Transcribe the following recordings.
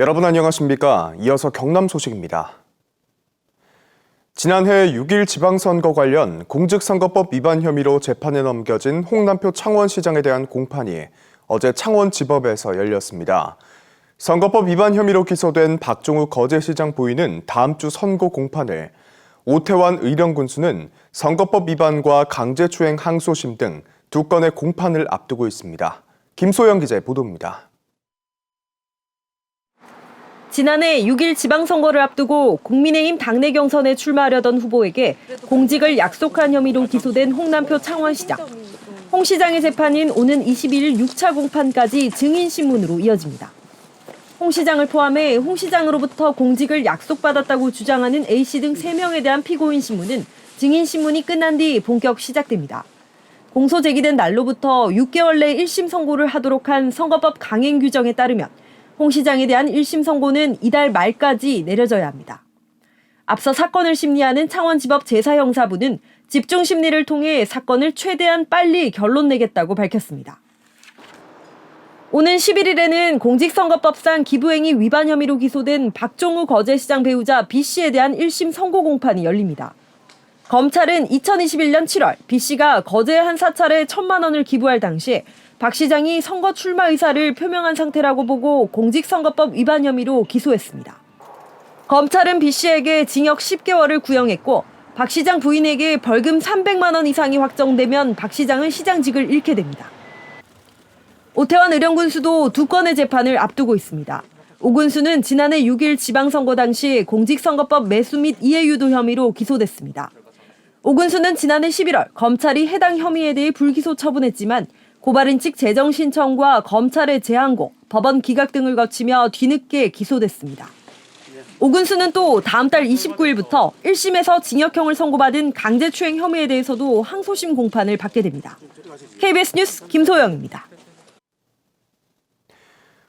여러분 안녕하십니까? 이어서 경남 소식입니다. 지난해 6.1 지방선거 관련 공직선거법 위반 혐의로 재판에 넘겨진 홍남표 창원시장에 대한 공판이 어제 창원지법에서 열렸습니다. 선거법 위반 혐의로 기소된 박종욱 거제시장 부인은 다음 주 선고 공판을, 오태환 의령군수는 선거법 위반과 강제추행 항소심 등 두 건의 공판을 앞두고 있습니다. 김소영 기자의 보도입니다. 지난해 6.1 지방선거를 앞두고 국민의힘 당내 경선에 출마하려던 후보에게 공직을 약속한 혐의로 기소된 홍남표 창원시장. 홍 시장의 재판인 오는 22일 6차 공판까지 증인신문으로 이어집니다. 홍 시장을 포함해 홍 시장으로부터 공직을 약속받았다고 주장하는 A씨 등 3명에 대한 피고인 신문은 증인신문이 끝난 뒤 본격 시작됩니다. 공소 제기된 날로부터 6개월 내 1심 선고를 하도록 한 선거법 강행 규정에 따르면 홍 시장에 대한 1심 선고는 이달 말까지 내려져야 합니다. 앞서 사건을 심리하는 창원지법 제4형사부는 집중 심리를 통해 사건을 최대한 빨리 결론 내겠다고 밝혔습니다. 오는 11일에는 공직선거법상 기부행위 위반 혐의로 기소된 박종욱 거제시장 배우자 B씨에 대한 1심 선고 공판이 열립니다. 검찰은 2021년 7월 B씨가 거제에 한 사찰에 1,000만 원을 기부할 당시에 박 시장이 선거 출마 의사를 표명한 상태라고 보고 공직선거법 위반 혐의로 기소했습니다. 검찰은 B씨에게 징역 10개월을 구형했고 박 시장 부인에게 벌금 300만 원 이상이 확정되면 박 시장은 시장직을 잃게 됩니다. 오태환 의령군수도 두 건의 재판을 앞두고 있습니다. 오 군수는 지난해 6.1 지방선거 당시 공직선거법 매수 및 이해유도 혐의로 기소됐습니다. 오 군수는 지난해 11월 검찰이 해당 혐의에 대해 불기소 처분했지만 고발인 측 재정 신청과 검찰의 재항고, 법원 기각 등을 거치며 뒤늦게 기소됐습니다. 오 군수는 또 다음 달 29일부터 1심에서 징역형을 선고받은 강제추행 혐의에 대해서도 항소심 공판을 받게 됩니다. KBS 뉴스 김소영입니다.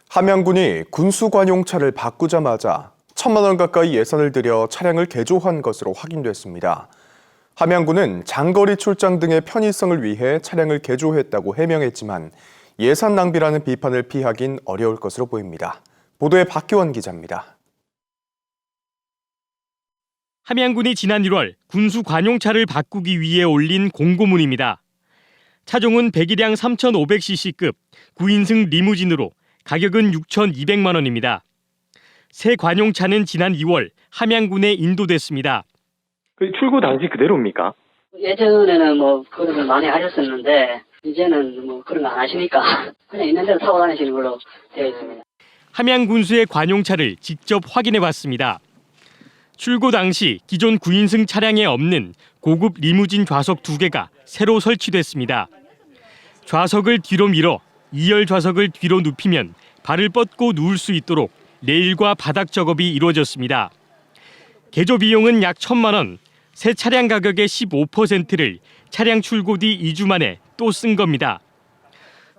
함양군이 군수관용차를 바꾸자마자 1,000만 원 가까이 예산을 들여 차량을 개조한 것으로 확인됐습니다. 함양군은 장거리 출장 등의 편의성을 위해 차량을 개조했다고 해명했지만 예산 낭비라는 비판을 피하긴 어려울 것으로 보입니다. 보도에 박기원 기자입니다. 함양군이 지난 1월 군수 관용차를 바꾸기 위해 올린 공고문입니다. 차종은 배기량 3,500cc급 9인승 리무진으로 가격은 6,200만 원입니다. 새 관용차는 지난 2월 함양군에 인도됐습니다. 그 출고 당시 그대로입니까? 예전에는 그런 걸 많이 하셨었는데 이제는 그런 거 안 하시니까 그냥 있는 대로 타고 다니시는 걸로 되어 있습니다. 함양군수의 관용차를 직접 확인해봤습니다. 출고 당시 기존 9인승 차량에 없는 고급 리무진 좌석 2개가 새로 설치됐습니다. 좌석을 뒤로 밀어 2열 좌석을 뒤로 눕히면 발을 뻗고 누울 수 있도록 레일과 바닥 작업이 이루어졌습니다. 개조 비용은 약 1,000만 원, 새 차량 가격의 15%를 차량 출고 뒤 2주 만에 또 쓴 겁니다.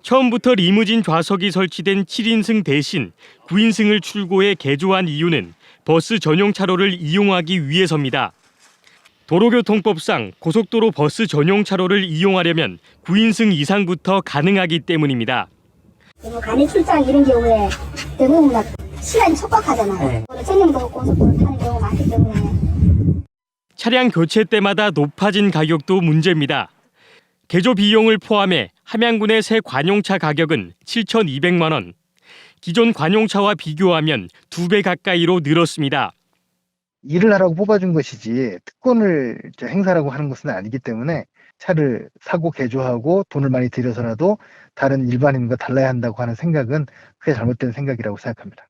처음부터 리무진 좌석이 설치된 7인승 대신 9인승을 출고해 개조한 이유는 버스 전용 차로를 이용하기 위해서입니다. 도로교통법상 고속도로 버스 전용 차로를 이용하려면 9인승 이상부터 가능하기 때문입니다. 간이 출장 이런 경우에 대부분 시간이 촉박하잖아요. 전용도 고속도로 타는 경우가 많기 때문에. 차량 교체 때마다 높아진 가격도 문제입니다. 개조 비용을 포함해 함양군의 새 관용차 가격은 7,200만 원. 기존 관용차와 비교하면 2배 가까이로 늘었습니다. 일을 하라고 뽑아준 것이지 특권을 행사라고 하는 것은 아니기 때문에 차를 사고 개조하고 돈을 많이 들여서라도 다른 일반인과 달라야 한다고 하는 생각은 크게 잘못된 생각이라고 생각합니다.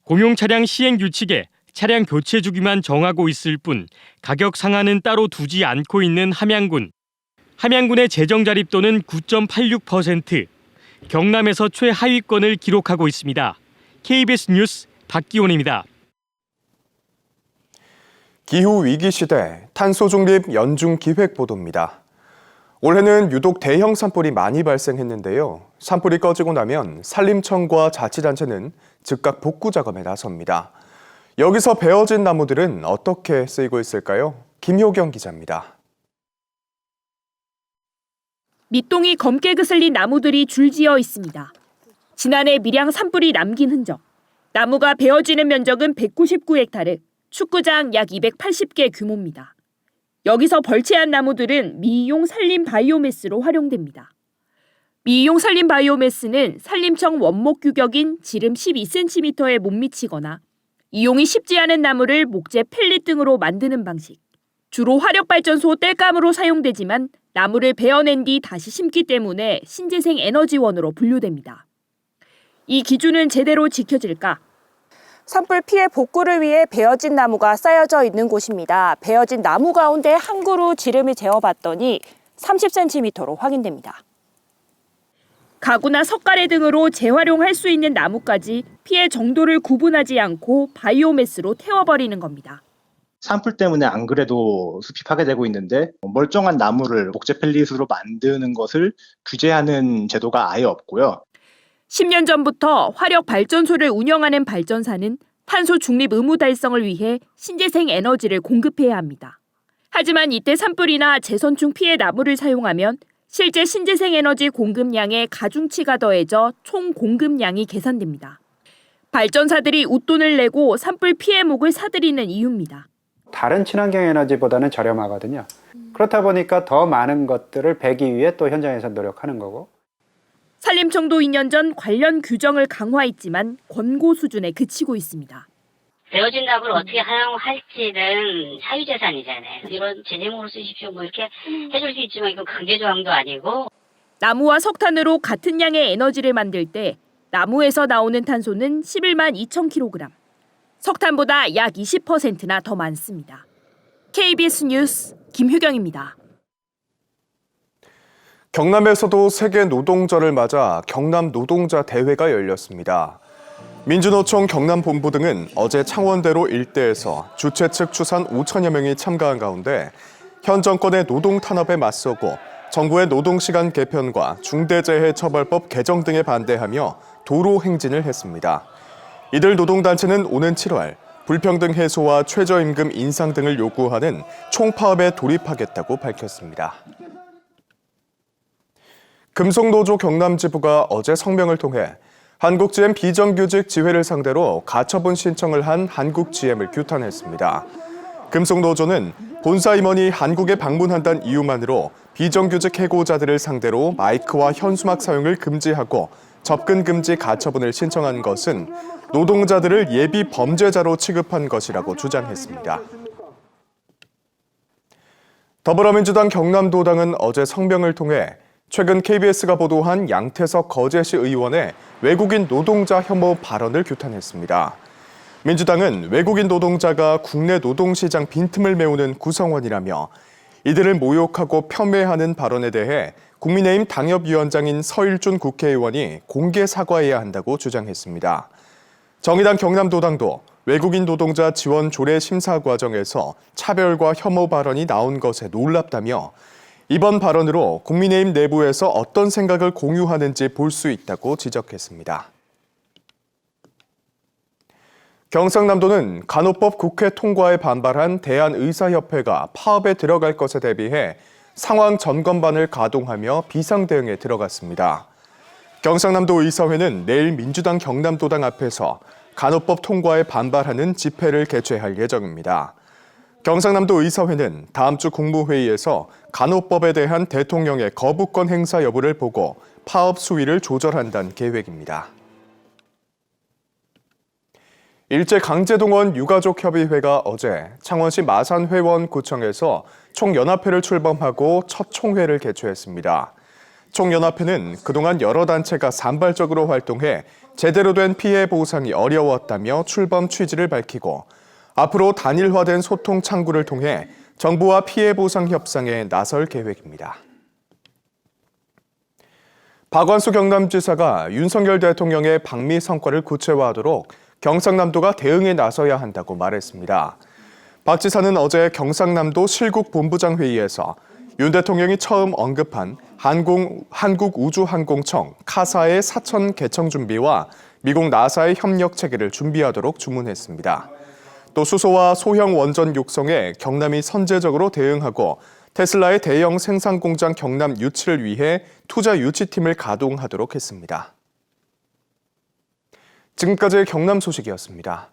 공용차량 시행 규칙에 차량 교체 주기만 정하고 있을 뿐 가격 상한은 따로 두지 않고 있는 함양군. 함양군의 재정 자립도는 9.86%, 경남에서 최하위권을 기록하고 있습니다. KBS 뉴스 박기원입니다. 기후 위기 시대 탄소 중립 연중 기획 보도입니다. 올해는 유독 대형 산불이 많이 발생했는데요. 산불이 꺼지고 나면 산림청과 자치단체는 즉각 복구 작업에 나섭니다. 여기서 베어진 나무들은 어떻게 쓰이고 있을까요? 김효경 기자입니다. 밑동이 검게 그슬린 나무들이 줄지어 있습니다. 지난해 밀양 산불이 남긴 흔적. 나무가 베어지는 면적은 199헥타르, 축구장 약 280개 규모입니다. 여기서 벌채한 나무들은 미이용 산림 바이오매스로 활용됩니다. 미이용 산림 바이오매스는 산림청 원목 규격인 지름 12cm에 못 미치거나 이용이 쉽지 않은 나무를 목재 펠릿 등으로 만드는 방식. 주로 화력발전소 땔감으로 사용되지만 나무를 베어낸 뒤 다시 심기 때문에 신재생 에너지원으로 분류됩니다. 이 기준은 제대로 지켜질까? 산불 피해 복구를 위해 베어진 나무가 쌓여져 있는 곳입니다. 베어진 나무 가운데 한 그루 지름을 재어봤더니 30cm로 확인됩니다. 가구나 석가래 등으로 재활용할 수 있는 나무까지 피해 정도를 구분하지 않고 바이오매스로 태워버리는 겁니다. 산불 때문에 안 그래도 숲이 파괴되고 있는데 멀쩡한 나무를 목재 펠릿으로 만드는 것을 규제하는 제도가 아예 없고요. 10년 전부터 화력 발전소를 운영하는 발전사는 탄소 중립 의무 달성을 위해 신재생 에너지를 공급해야 합니다. 하지만 이때 산불이나 재선충 피해 나무를 사용하면 실제 신재생 에너지 공급량에 가중치가 더해져 총 공급량이 계산됩니다. 발전사들이 웃돈을 내고 산불 피해목을 사들이는 이유입니다. 다른 친환경 에너지보다는 저렴하거든요. 그렇다 보니까 더 많은 것들을 배기 위해 또 현장에서 노력하는 거고. 산림청도 2년 전 관련 규정을 강화했지만 권고 수준에 그치고 있습니다. 베어진 나무를 어떻게 사용할지는 사유재산이잖아요. 이런 재생으로 쓰십시오 뭐 이렇게 해줄 수 있지만 이건 강제조항도 아니고. 나무와 석탄으로 같은 양의 에너지를 만들 때 나무에서 나오는 탄소는 11만 2천 kg, 석탄보다 약 20%나 더 많습니다. KBS 뉴스 김효경입니다. 경남에서도 세계 노동절을 맞아 경남 노동자 대회가 열렸습니다. 민주노총 경남본부 등은 어제 창원대로 일대에서 주최 측 추산 5천여 명이 참가한 가운데 현 정권의 노동 탄압에 맞서고 정부의 노동시간 개편과 중대재해처벌법 개정 등에 반대하며 도로 행진을 했습니다. 이들 노동단체는 오는 7월 불평등 해소와 최저임금 인상 등을 요구하는 총파업에 돌입하겠다고 밝혔습니다. 금속노조 경남지부가 어제 성명을 통해 한국GM 비정규직 지회를 상대로 가처분 신청을 한 한국GM을 규탄했습니다. 금속노조는 본사 임원이 한국에 방문한다는 이유만으로 비정규직 해고자들을 상대로 마이크와 현수막 사용을 금지하고 접근 금지 가처분을 신청한 것은 노동자들을 예비 범죄자로 취급한 것이라고 주장했습니다. 더불어민주당 경남도당은 어제 성명을 통해 최근 KBS가 보도한 양태석 거제시 의원의 외국인 노동자 혐오 발언을 규탄했습니다. 민주당은 외국인 노동자가 국내 노동시장 빈틈을 메우는 구성원이라며 이들을 모욕하고 폄훼하는 발언에 대해 국민의힘 당협위원장인 서일준 국회의원이 공개 사과해야 한다고 주장했습니다. 정의당 경남도당도 외국인 노동자 지원 조례 심사 과정에서 차별과 혐오 발언이 나온 것에 놀랍다며 이번 발언으로 국민의힘 내부에서 어떤 생각을 공유하는지 볼 수 있다고 지적했습니다. 경상남도는 간호법 국회 통과에 반발한 대한의사협회가 파업에 들어갈 것에 대비해 상황 점검반을 가동하며 비상대응에 들어갔습니다. 경상남도 의사회는 내일 민주당 경남도당 앞에서 간호법 통과에 반발하는 집회를 개최할 예정입니다. 경상남도 의사회는 다음 주 국무회의에서 간호법에 대한 대통령의 거부권 행사 여부를 보고 파업 수위를 조절한다는 계획입니다. 일제강제동원 유가족협의회가 어제 창원시 마산회원구청에서 총연합회를 출범하고 첫 총회를 개최했습니다. 총연합회는 그동안 여러 단체가 산발적으로 활동해 제대로 된 피해 보상이 어려웠다며 출범 취지를 밝히고 앞으로 단일화된 소통 창구를 통해 정부와 피해 보상 협상에 나설 계획입니다. 박완수 경남지사가 윤석열 대통령의 방미 성과를 구체화하도록 경상남도가 대응에 나서야 한다고 말했습니다. 박 지사는 어제 경상남도 실국본부장 회의에서 윤 대통령이 처음 언급한 한국우주항공청 카사의 사천 개청 준비와 미국 나사의 협력 체계를 준비하도록 주문했습니다. 또 수소와 소형 원전 육성에 경남이 선제적으로 대응하고 테슬라의 대형 생산 공장 경남 유치를 위해 투자 유치팀을 가동하도록 했습니다. 지금까지 경남 소식이었습니다.